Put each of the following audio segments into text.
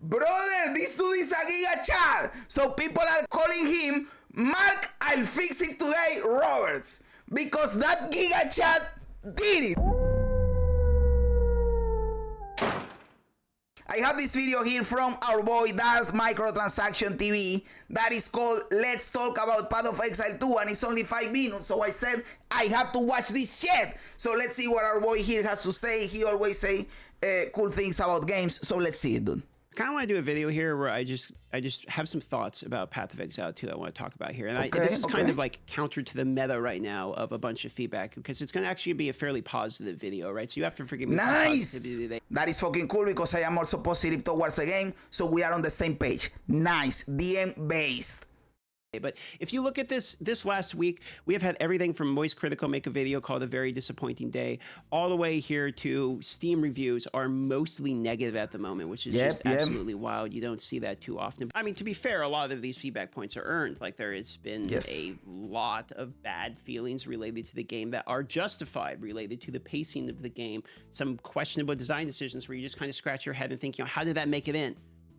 Brother, this dude is a giga chat. So people are calling him Mark, I'll fix it today, Roberts. Because that giga chat did it. I have this video here from our boy Darth Microtransaction TV that is called Let's Talk About Path of Exile 2, and it's only 5 minutes, so I said I have to watch this shit. So let's see what our boy here has to say. He always say cool things about games, so let's see it, dude. I kind of want to do a video here where I just have some thoughts about Path of Exile 2 I want to talk about here. And this is kind of like counter to the meta right now of a bunch of feedback, because it's going to actually be a fairly positive video, right? So you have to forgive me. Nice! That is fucking cool, because I am also positive towards the game, so we are on the same page. Nice. DM based. But if you look at this last week, we have had everything from Moist Critical make a video called A Very Disappointing Day, all the way here to Steam reviews are mostly negative at the moment, which is just absolutely wild. You don't see that too often. I mean, to be fair, a lot of these feedback points are earned. Like, there has been a lot of bad feelings related to the game that are justified, related to the pacing of the game, some questionable design decisions where you just kind of scratch your head and think, you know, how did that make it in?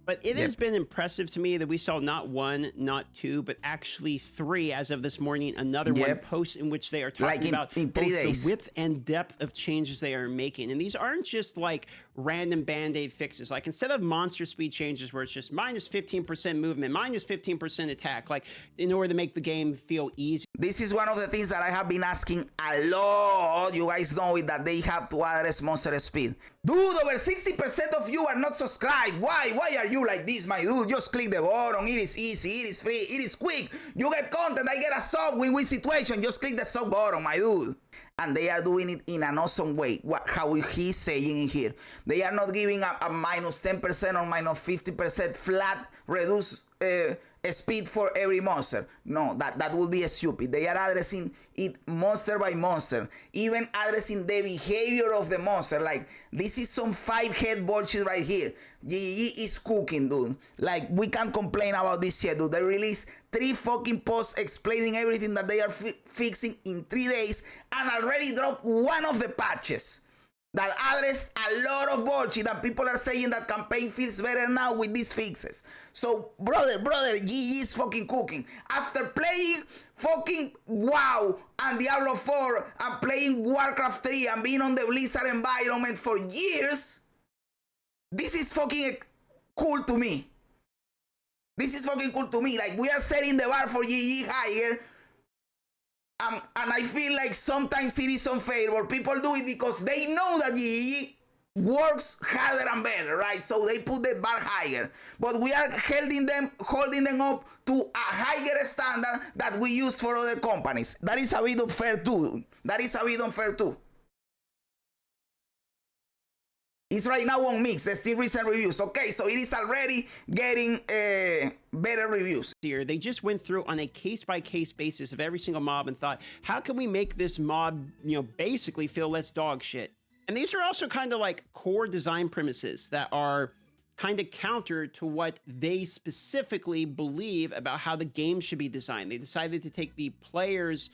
But it has been impressive to me that we saw not one, not two, but actually 3 as of this morning. Another one post in which they are talking about both the width and depth of changes they are making. And these aren't just like random band-aid fixes. Like, instead of monster speed changes where it's just minus 15% movement, minus 15% attack, like in order to make the game feel easy. This is one of the things that I have been asking a lot. You guys know it, that they have to address monster speed. Dude, over 60% of you are not subscribed. Why? Why are you like this, my dude? Just click the button. It is easy. It is free. It is quick. You get content. I get a sub. Win-win situation. Just click the sub button, my dude. And they are doing it in an awesome way. How he's saying in here. They are not giving a minus 10% or minus 50% flat reduced speed for every monster. No, that would be stupid. They are addressing it monster by monster, even addressing the behavior of the monster. Like, this is some 5-head bullshit right here. GGG is cooking, dude. Like, we can't complain about this shit, dude. They released 3 fucking posts explaining everything that they are fixing in 3 days, and already dropped one of the patches that addressed a lot of bullshit, and people are saying that campaign feels better now with these fixes. So, brother, GG is fucking cooking. After playing fucking WoW and Diablo 4 and playing Warcraft 3 and being on the Blizzard environment for years, this is fucking cool to me. This is fucking cool to me. Like, we are setting the bar for GG higher. And I feel like sometimes it is unfair, but people do it because they know that GGG works harder and better, right? So they put the bar higher. But we are holding them up to a higher standard that we use for other companies. That is a bit unfair too. That is a bit unfair too. It's right now on Mix, the Steam recent reviews. Okay, so it is already getting better reviews. They just went through on a case-by-case basis of every single mob and thought, how can we make this mob, you know, basically feel less dog shit? And these are also kind of like core design premises that are kind of counter to what they specifically believe about how the game should be designed. They decided to take the players'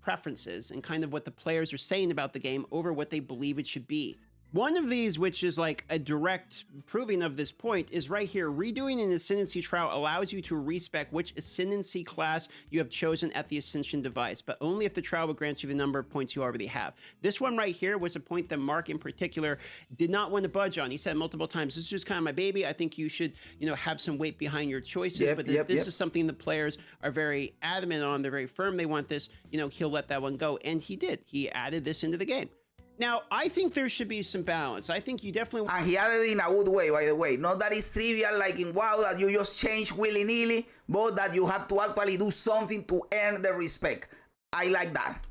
preferences and kind of what the players are saying about the game over what they believe it should be. One of these, which is like a direct proving of this point, is right here. Redoing an ascendancy trial allows you to respec which ascendancy class you have chosen at the ascension device, but only if the trial will grant you the number of points you already have. This one right here was a point that Mark in particular did not want to budge on. He said multiple times, this is just kind of my baby. I think you should, you know, have some weight behind your choices, but this is something the players are very adamant on. They're very firm. They want this, you know, he'll let that one go. And he did. He added this into the game. Now, I think there should be some balance. I think you definitely... And he added it in a good way, by the way. Not that it's trivial like in WoW, that you just change willy-nilly, but that you have to actually do something to earn the respect. I like that.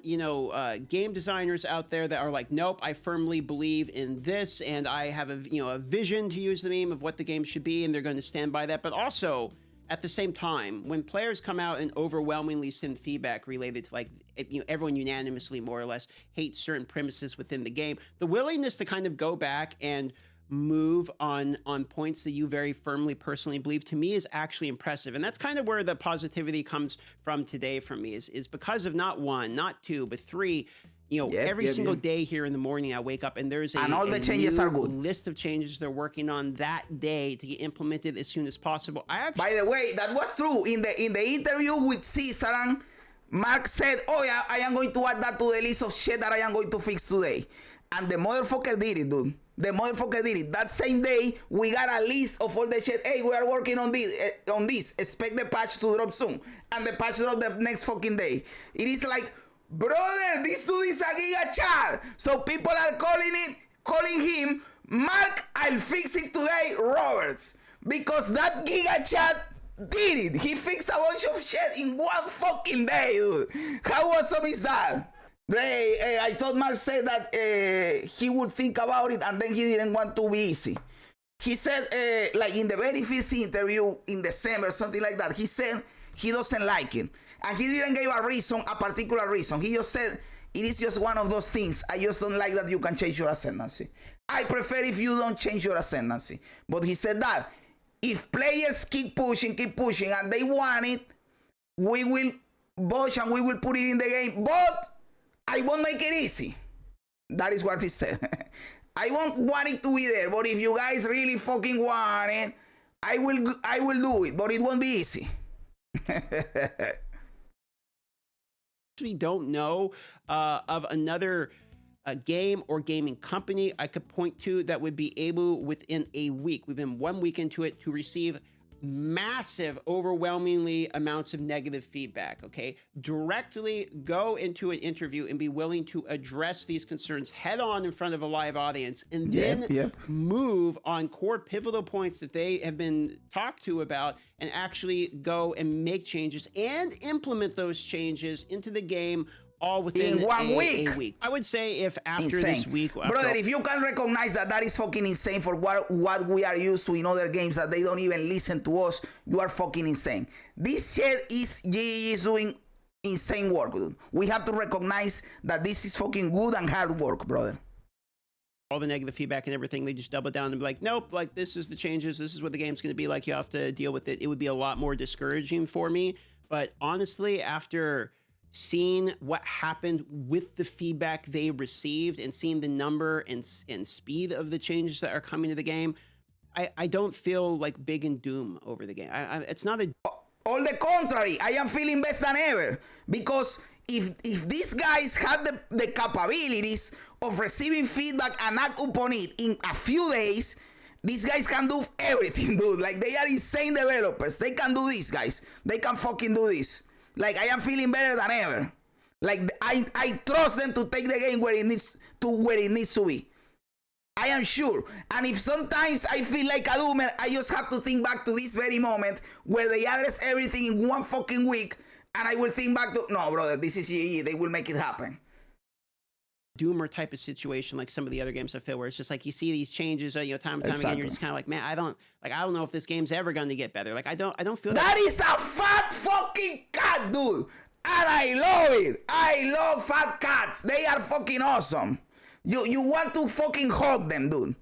You know, game designers out there that are like, nope, I firmly believe in this, and I have a vision, to use the meme, of what the game should be, and they're going to stand by that. But also, at the same time, when players come out and overwhelmingly send feedback related to, like, you know, everyone unanimously more or less hates certain premises within the game, the willingness to kind of go back and move on points that you very firmly personally believe, to me, is actually impressive. And that's kind of where the positivity comes from today from me, is because of not 1, not 2, but 3 every single day here in the morning I wake up and there's and all the changes are good. List of changes they're working on that day to get implemented as soon as possible. By the way, that was true in the interview with Caesar. Mark said, "Oh yeah, I am going to add that to the list of shit that I am going to fix today," and the motherfucker did it, dude. The motherfucker did it. That same day, we got a list of all the shit. Hey, we are working on this. Expect the patch to drop soon. And the patch drop the next fucking day. It is like, brother, this dude is a giga chat. So people are calling him, Mark, I'll fix it today, Roberts. Because that giga chat did it. He fixed a bunch of shit in one fucking day, dude. How awesome is that? I thought Mark said that he would think about it and then he didn't want to be easy. He said, like in the very first interview in December, something like that, he said he doesn't like it. And he didn't give a particular reason. He just said, it is just one of those things. I just don't like that you can change your ascendancy. I prefer if you don't change your ascendancy. But he said that if players keep pushing, and they want it, we will push and we will put it in the game. But I won't make it easy. That is what he said. I won't want it to be there, but if you guys really fucking want it, I will do it, but it won't be easy. Actually don't know of another game or gaming company I could point to that would be able within a week, within 1 week into it, to receive massive, overwhelmingly amounts of negative feedback, okay? Directly go into an interview and be willing to address these concerns head on in front of a live audience, and then move on core pivotal points that they have been talked to about, and actually go and make changes and implement those changes into the game all within a week. I would say if after this week... Brother, if you can recognize that is fucking insane for what we are used to in other games, that they don't even listen to us, you are fucking insane. This shit is GGG is doing insane work, dude. We have to recognize that this is fucking good and hard work, brother. All the negative feedback and everything, they just double down and be like, nope, like this is the changes, this is what the game's going to be like, you have to deal with it. It would be a lot more discouraging for me. But honestly, after seeing what happened with the feedback they received and seeing the number and speed of the changes that are coming to the game, I don't feel like big and doom over the game. It's not a... All the contrary, I am feeling best than ever, because if these guys have the capabilities of receiving feedback and act upon it in a few days, these guys can do everything, dude. Like, they are insane developers. They can do this, guys. They can fucking do this. Like, I am feeling better than ever. Like, I trust them to take the game where it needs to be. I am sure. And if sometimes I feel like a doomer, I just have to think back to this very moment where they address everything in 1 fucking week, and I will think back to, no, brother, this is GGG. They will make it happen. Doomer type of situation, like some of the other games I feel, where it's just like you see these changes, time and time again, you're just kind of like, man, I don't know if this game's ever going to get better. Like, I don't feel that is a fat fucking cat, dude, and I love it. I love fat cats. They are fucking awesome. You want to fucking hug them, dude.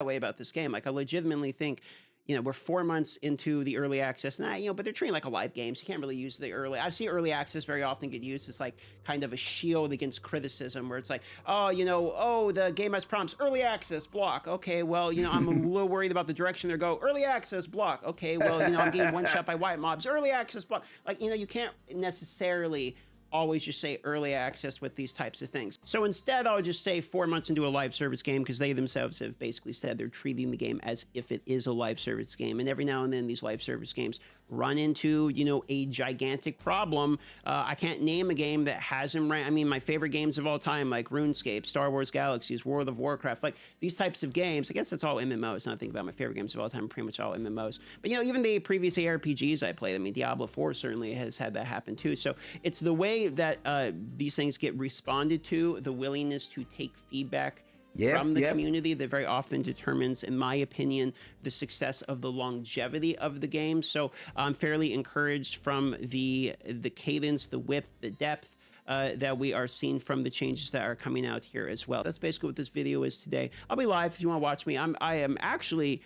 Way about this game, like I legitimately think, we're 4 months into the early access, and but they're treating like a live game, so you can't really use the early. I see early access very often get used as like kind of a shield against criticism, where it's like, the game has prompts, early access block. Okay, well, I'm a little worried about the direction they go. Early access block. Okay, well, I'm getting one shot by white mobs. Early access block. Like, you can't necessarily always just say early access with these types of things. So instead, I'll just say 4 months into a live service game, because they themselves have basically said they're treating the game as if it is a live service game. And every now and then these live service games run into, a gigantic problem. I can't name a game that hasn't ran. I mean, my favorite games of all time, like RuneScape, Star Wars Galaxies, World of Warcraft, like these types of games. I guess that's all MMOs. Now I think about my favorite games of all time, pretty much all MMOs. But, even the previous ARPGs I played, I mean, Diablo 4 certainly has had that happen too. So it's the way that these things get responded to, the willingness to take feedback from the community that very often determines, in my opinion, the success of the longevity of the game. So I'm fairly encouraged from the cadence, the width, the depth that we are seeing from the changes that are coming out here as well. That's basically what this video is today. I'll be live if you want to watch me. I am actually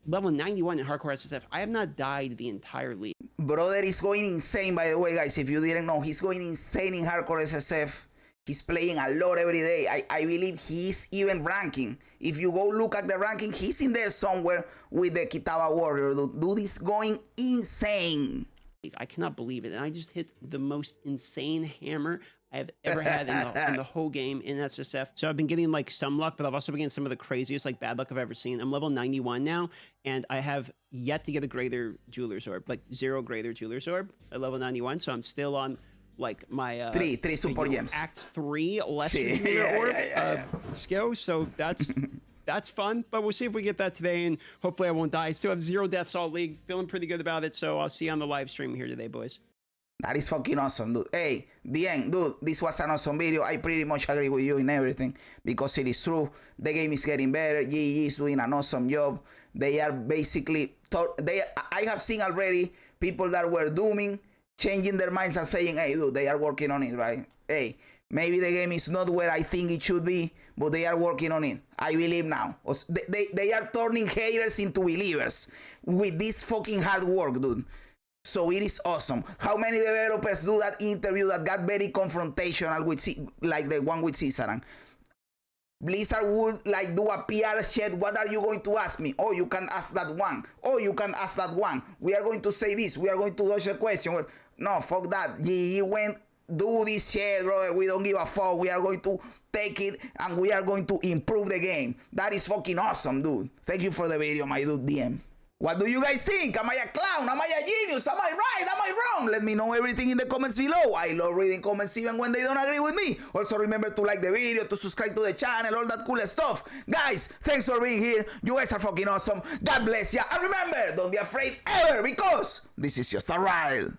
level 91 in hardcore SSF. I have not died the entire league. Brother is going insane, by the way, guys. If you didn't know, he's going insane in hardcore SSF. He's playing a lot every day. I believe he's even ranking. If you go look at the ranking, he's in there somewhere with the Kitaba Warrior. Dude is going insane. I cannot believe it. And I just hit the most insane hammer I've ever had in the whole game in SSF. So I've been getting like some luck, but I've also been getting some of the craziest like bad luck I've ever seen. I'm level 91 now, and I have yet to get a Greater Jeweler's Orb, like 0 Greater Jeweler's Orb at level 91. So I'm still on like my three super gems. Act 3 Lesser Jeweler Orb skill. So that's fun, but we'll see if we get that today, and hopefully I won't die. Still have 0 deaths all league, feeling pretty good about it. So I'll see you on the live stream here today, boys. That is fucking awesome, dude. Hey, Dien, dude, this was an awesome video. I pretty much agree with you in everything because it is true. The game is getting better. GGG is doing an awesome job. They are basically, I have seen already people that were dooming, changing their minds and saying, hey, dude, they are working on it, right? Hey, maybe the game is not where I think it should be, but they are working on it. I believe now. They are turning haters into believers with this fucking hard work, dude. So it is awesome. How many developers do that interview that got very confrontational with, like the one with Cisaran? Blizzard would like do a PR chat. What are you going to ask me? Oh, you can ask that one. Oh, you can ask that one. We are going to say this. We are going to dodge the question. No, fuck that. GGG went, do this shit, brother. We don't give a fuck. We are going to take it and we are going to improve the game. That is fucking awesome, dude. Thank you for the video, my dude DM. What do you guys think? Am I a clown? Am I a genius? Am I right? Am I wrong? Let me know everything in the comments below. I love reading comments even when they don't agree with me. Also remember to like the video, to subscribe to the channel, all that cool stuff. Guys, thanks for being here. You guys are fucking awesome. God bless ya. And remember, don't be afraid ever because this is just a ride.